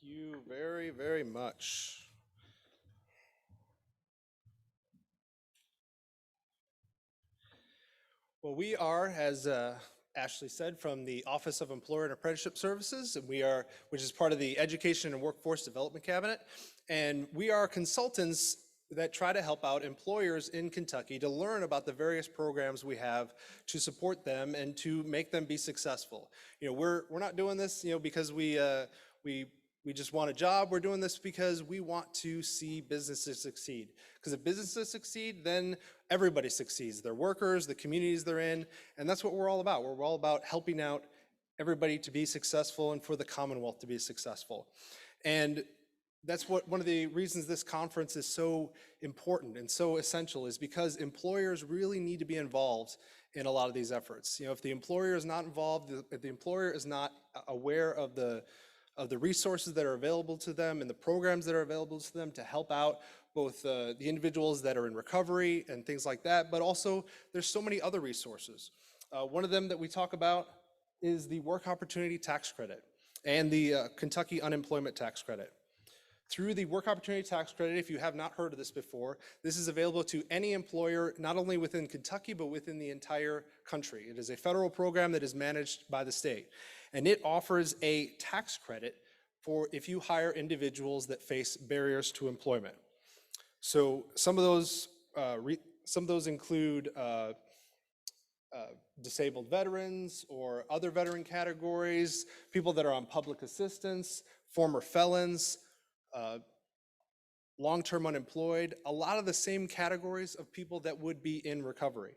you very, very much. Well, we are, as Ashley said, from the Office of Employer and Apprenticeship Services, and which is part of the Education and Workforce Development Cabinet. And we are consultants that try to help out employers in Kentucky to learn about the various programs we have to support them and to make them be successful. We're not doing this, because we just want a job. We're doing this because we want to see businesses succeed. Because if businesses succeed, then everybody succeeds. Their workers, the communities they're in, and that's what we're all about. We're all about helping out everybody to be successful and for the Commonwealth to be successful. And that's one of the reasons this conference is so important and so essential, is because employers really need to be involved in a lot of these efforts. If the employer is not involved, if the employer is not aware of the resources that are available to them and the programs that are available to them to help out both the individuals that are in recovery and things like that, but also there's so many other resources. One of them that we talk about is the Work Opportunity Tax Credit and the Kentucky Unemployment Tax Credit. Through the Work Opportunity Tax Credit, if you have not heard of this before, this is available to any employer, not only within Kentucky, but within the entire country. It is a federal program that is managed by the state, and it offers a tax credit for if you hire individuals that face barriers to employment. So some of those include disabled veterans or other veteran categories, people that are on public assistance, former felons, long-term unemployed, a lot of the same categories of people that would be in recovery.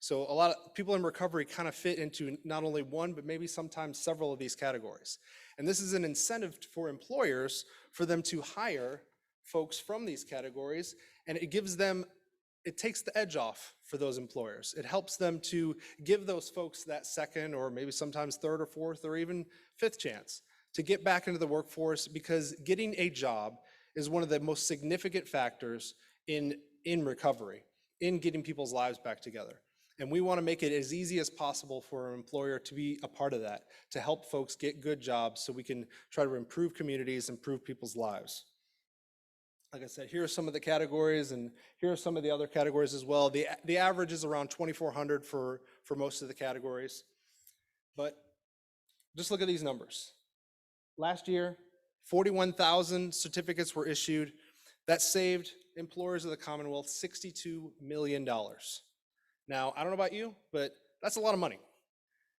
So a lot of people in recovery kind of fit into not only one, but maybe sometimes several of these categories. And this is an incentive for employers for them to hire folks from these categories, and it takes the edge off for those employers. It helps them to give those folks that second or maybe sometimes third or fourth or even fifth chance to get back into the workforce, because getting a job is one of the most significant factors in recovery, in getting people's lives back together. And we want to make it as easy as possible for an employer to be a part of that, to help folks get good jobs so we can try to improve communities, improve people's lives. Like I said, here are some of the categories, and here are some of the other categories as well. The average is around 2,400 for most of the categories. But just look at these numbers. Last year, 41,000 certificates were issued. That saved employers of the Commonwealth $62 million. Now, I don't know about you, but that's a lot of money.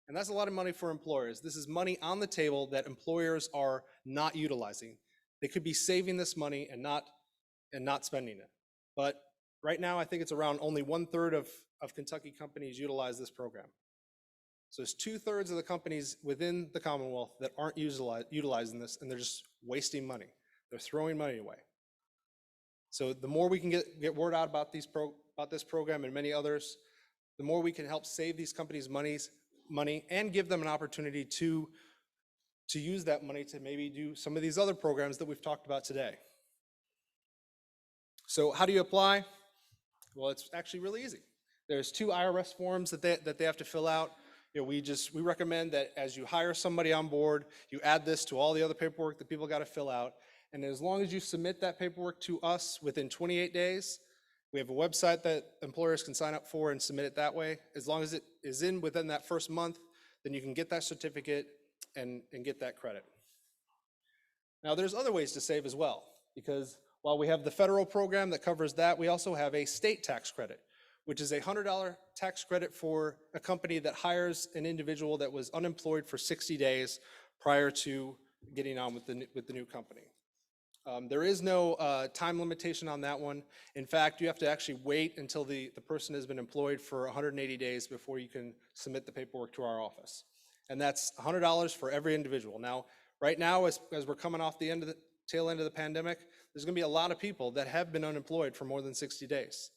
And that's a lot of money for employers. This is money on the table that employers are not utilizing. They could be saving this money and not spending it. But right now, I think it's around only 1/3 of Kentucky companies utilize this program. So it's 2/3 of the companies within the Commonwealth that aren't utilizing this, and they're just wasting money. They're throwing money away. So the more we can get word out about this program and many others, the more we can help save these companies money and give them an opportunity to use that money to maybe do some of these other programs that we've talked about today. So how do you apply? Well, it's actually really easy. There's 2 IRS forms that they have to fill out. We recommend that as you hire somebody on board, you add this to all the other paperwork that people got to fill out. And as long as you submit that paperwork to us within 28 days, we have a website that employers can sign up for and submit it that way. As long as it is within that first month, then you can get that certificate and get that credit. Now, there's other ways to save as well, because while we have the federal program that covers that, we also have a state tax credit, which is a $100 tax credit for a company that hires an individual that was unemployed for 60 days prior to getting on with the new company. There is no time limitation on that one. In fact, you have to actually wait until the person has been employed for 180 days before you can submit the paperwork to our office. And that's $100 for every individual. Now, right now, as we're coming off the tail end of the pandemic, there's going to be a lot of people that have been unemployed for more than 60 days.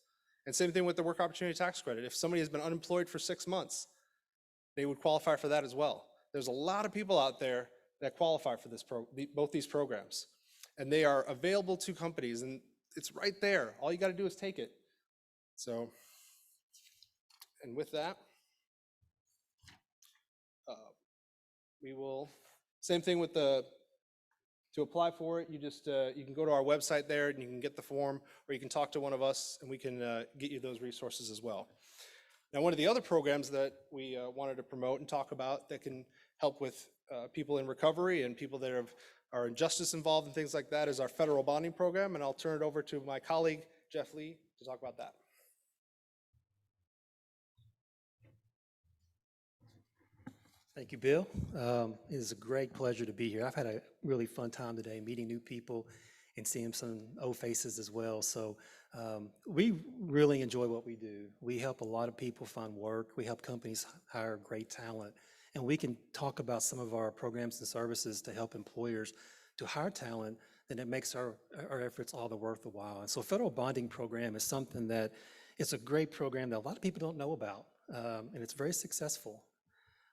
And same thing with the Work Opportunity Tax Credit. If somebody has been unemployed for 6 months, they would qualify for that as well. There's a lot of people out there that qualify for both these programs. And they are available to companies, and it's right there. All you got to do is take it. So, and with that, we will, same thing with to To apply for it, you can go to our website there and you can get the form, or you can talk to one of us and we can get you those resources as well. Now, one of the other programs that we wanted to promote and talk about that can help with people in recovery and people that are in justice involved and things like that is our federal bonding program, and I'll turn it over to my colleague, Jeff Lee, to talk about that. Thank you, Bill. It is a great pleasure to be here. I've had a really fun time today meeting new people and seeing some old faces as well. So we really enjoy what we do. We help a lot of people find work. We help companies hire great talent. And we can talk about some of our programs and services to help employers to hire talent, then it makes our efforts all the worth the while. And so federal bonding program is something that it's a great program that a lot of people don't know about, and it's very successful.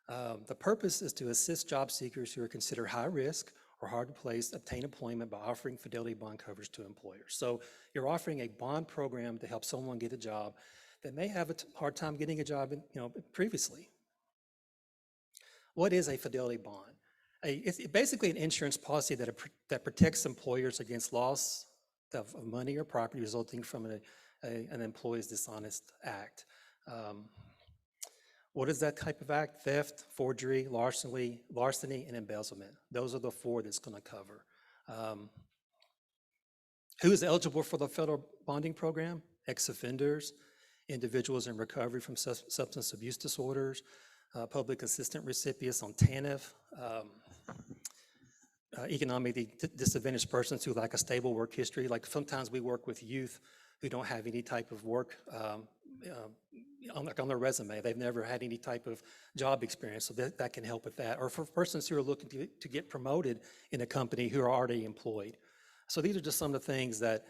The purpose is to assist job seekers who are considered high risk or hard to place obtain employment by offering fidelity bond coverage to employers. So you're offering a bond program to help someone get a job that may have a hard time getting a job previously. What is a fidelity bond? It's basically an insurance policy that protects employers against loss of money or property resulting from an employee's dishonest act. What is that type of act? Theft, forgery, larceny, and embezzlement. Those are the four that's going to cover. Who is eligible for the federal bonding program? Ex-offenders, individuals in recovery from substance abuse disorders, public assistance recipients on TANF, economically disadvantaged persons who lack a stable work history. Like sometimes we work with youth who don't have any type of work on their resume. They've never had any type of job experience, so that can help with that. Or for persons who are looking to get promoted in a company who are already employed. So these are just some of the things that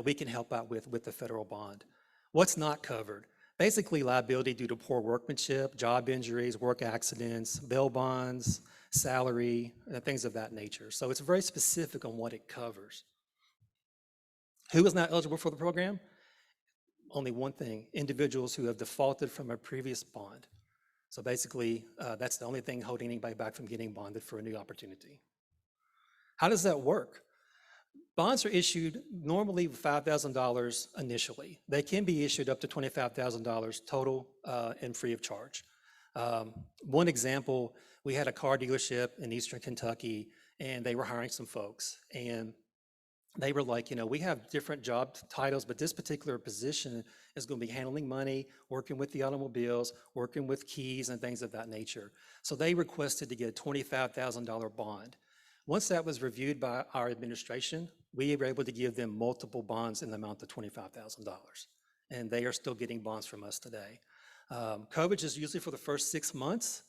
we can help out with the federal bond. What's not covered? Basically liability due to poor workmanship, job injuries, work accidents, bail bonds, salary, things of that nature. So it's very specific on what it covers. Who is not eligible for the program? Only one thing, individuals who have defaulted from a previous bond. So basically, that's the only thing holding anybody back from getting bonded for a new opportunity. How does that work? Bonds are issued normally with $5,000 initially. They can be issued up to $25,000 total and free of charge. One example, we had a car dealership in Eastern Kentucky, and they were hiring some folks. And they were like, we have different job titles, but this particular position is going to be handling money, working with the automobiles, working with keys and things of that nature. So they requested to get a $25,000 bond. Once that was reviewed by our administration, we were able to give them multiple bonds in the amount of $25,000. And they are still getting bonds from us today. Coverage is usually for the first 6 months.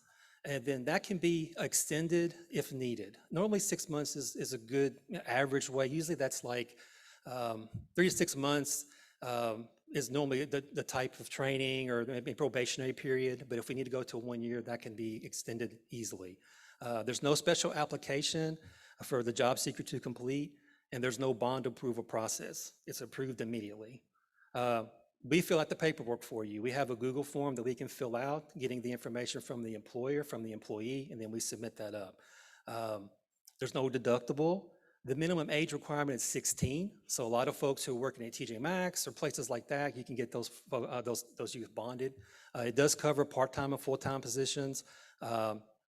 And then that can be extended if needed. Normally 6 months is a good average way. Usually that's like 3 to 6 months is normally the type of training or maybe probationary period. But if we need to go to 1 year, that can be extended easily. There's no special application for the job seeker to complete, and there's no bond approval process. It's approved immediately. We fill out the paperwork for you. We have a Google form that we can fill out, getting the information from the employer, from the employee, and then we submit that up. There's no deductible. The minimum age requirement is 16. So a lot of folks who are working at TJ Maxx or places like that, you can get those youth bonded. It does cover part-time and full-time positions.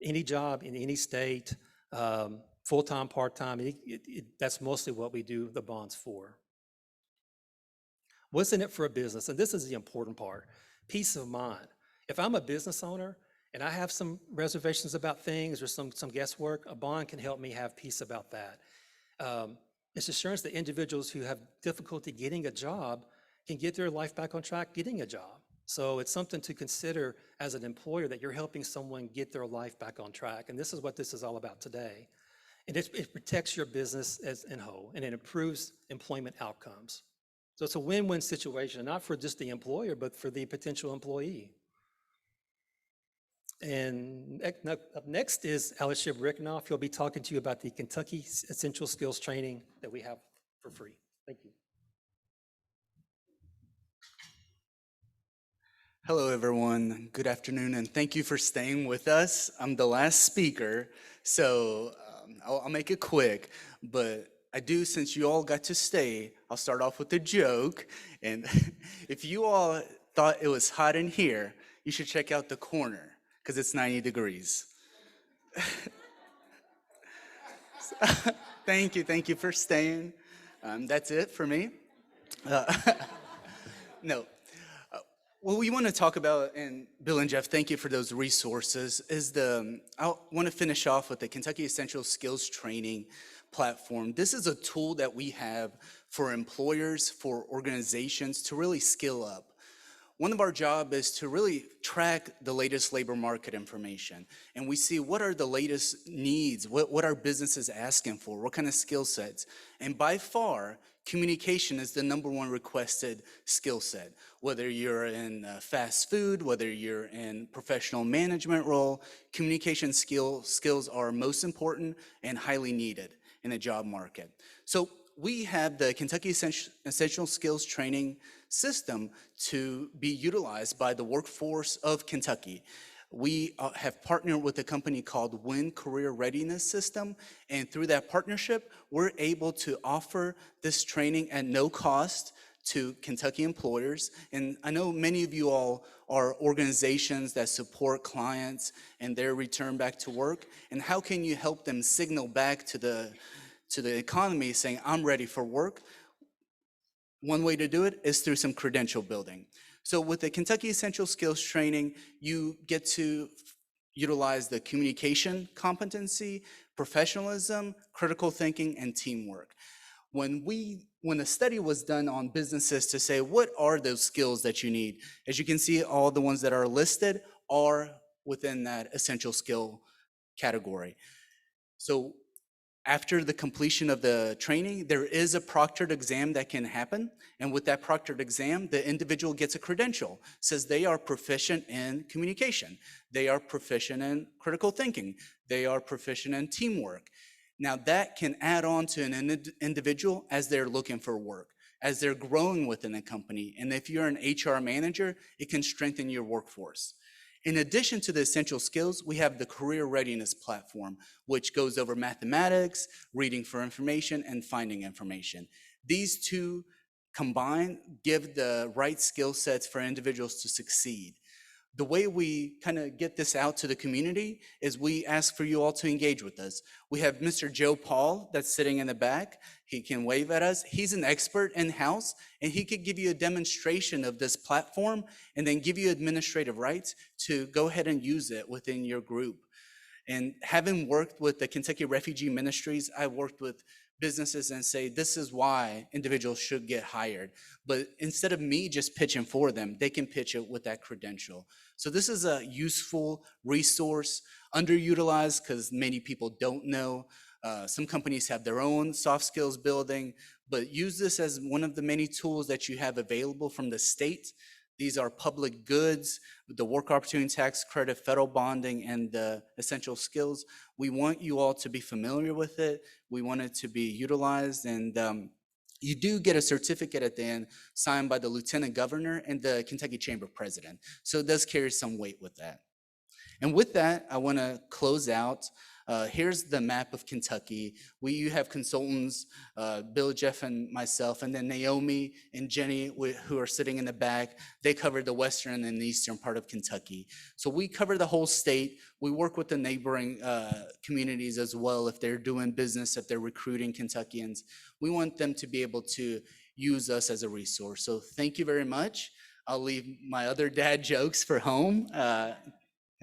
Any job in any state, full-time, part-time, that's mostly what we do the bonds for. What's in it for a business? And this is the important part, peace of mind. If I'm a business owner and I have some reservations about things or some guesswork, a bond can help me have peace about that. It's assurance that individuals who have difficulty getting a job can get their life back on track getting a job. So it's something to consider as an employer that you're helping someone get their life back on track. And this is what this is all about today. And it protects your business as in whole, and it improves employment outcomes. So it's a win-win situation, not for just the employer, but for the potential employee. And up next is Alishib Ricknoff. He'll be talking to you about the Kentucky Essential Skills Training that we have for free. Thank you. Hello, everyone. Good afternoon, and thank you for staying with us. I'm the last speaker, so I'll make it quick, but I do, since you all got to stay, I'll start off with a joke. And if you all thought it was hot in here, you should check out the corner because it's 90 degrees. Thank you for staying. That's it for me. No, what we want to talk about, and Bill and Jeff, thank you for those resources, is I want to finish off with the Kentucky Essential Skills Training platform. This is a tool that we have for employers, for organizations to really skill up. One of our job is to really track the latest labor market information. And we see what are the latest needs, what are businesses asking for, what kind of skill sets. And by far, communication is the #1 requested skill set. Whether you're in fast food, whether you're in professional management role, communication skills are most important and highly needed in the job market. So we have the Kentucky Essential Skills Training system to be utilized by the workforce of Kentucky. We have partnered with a company called WIN Career Readiness System, and through that partnership, we're able to offer this training at no cost to Kentucky employers. And I know many of you all are organizations that support clients and their return back to work. And how can you help them signal back to the economy saying, I'm ready for work? One way to do it is through some credential building. So with the Kentucky Essential Skills Training, you get to utilize the communication competency, professionalism, critical thinking, and teamwork. When a study was done on businesses to say, what are those skills that you need? As you can see, all the ones that are listed are within that essential skill category. So after the completion of the training, there is a proctored exam that can happen. And with that proctored exam, the individual gets a credential. Says they are proficient in communication. They are proficient in critical thinking. They are proficient in teamwork. Now that can add on to an individual as they're looking for work, as they're growing within a company. And if you're an HR manager, it can strengthen your workforce. In addition to the essential skills, we have the career readiness platform, which goes over mathematics, reading for information, and finding information. These two combined give the right skill sets for individuals to succeed. The way we kind of get this out to the community is we ask for you all to engage with us. We have Mr. Joe Paul that's sitting in the back. He can wave at us. He's an expert in-house, and he could give you a demonstration of this platform and then give you administrative rights to go ahead and use it within your group. And having worked with the Kentucky Refugee Ministries, I worked with businesses and say, this is why individuals should get hired. But instead of me just pitching for them, they can pitch it with that credential. So this is a useful resource, underutilized because many people don't know. Some companies have their own soft skills building, but use this as one of the many tools that you have available from the state. These are public goods, the work opportunity tax credit, federal bonding, and the essential skills. We want you all to be familiar with it. We want it to be utilized, and you do get a certificate at the end signed by the Lieutenant Governor and the Kentucky Chamber President. So it does carry some weight with that. And with that, I want to close out. Here's the map of Kentucky. You have consultants, Bill, Jeff, and myself, and then Naomi and Jenny, who are sitting in the back. They cover the western and the eastern part of Kentucky. So we cover the whole state. We work with the neighboring communities as well if they're doing business, if they're recruiting Kentuckians. We want them to be able to use us as a resource. So thank you very much. I'll leave my other dad jokes for home.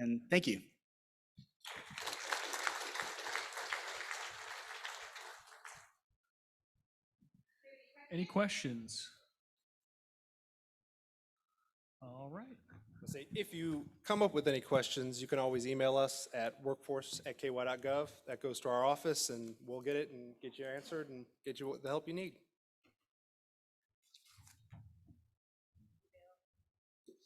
And thank you. Any questions? All right. Say, if you come up with any questions, you can always email us at workforce@ky.gov. That goes to our office, and we'll get it and get you answered and get you the help you need.